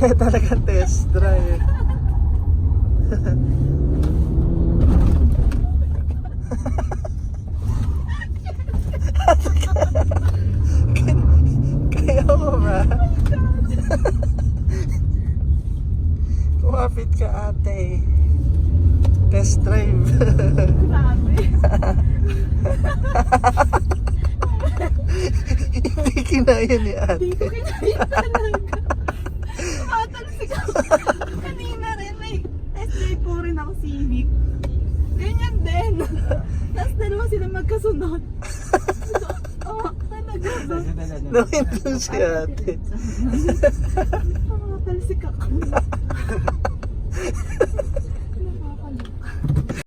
Kaya talaga test drive. Kaya mo ba? Kumapit ka ate. Test drive. Grabe. Hindi kinaya ni ate. Hindi ko kinaya talaga. Tumatalsik ako. Kanina rin may test drive po rin ako Civic. Ganyan din. Tapos dalawa sila magkasunod. Oo, talaga. Nawin lang si ate. Tumatalsik ako.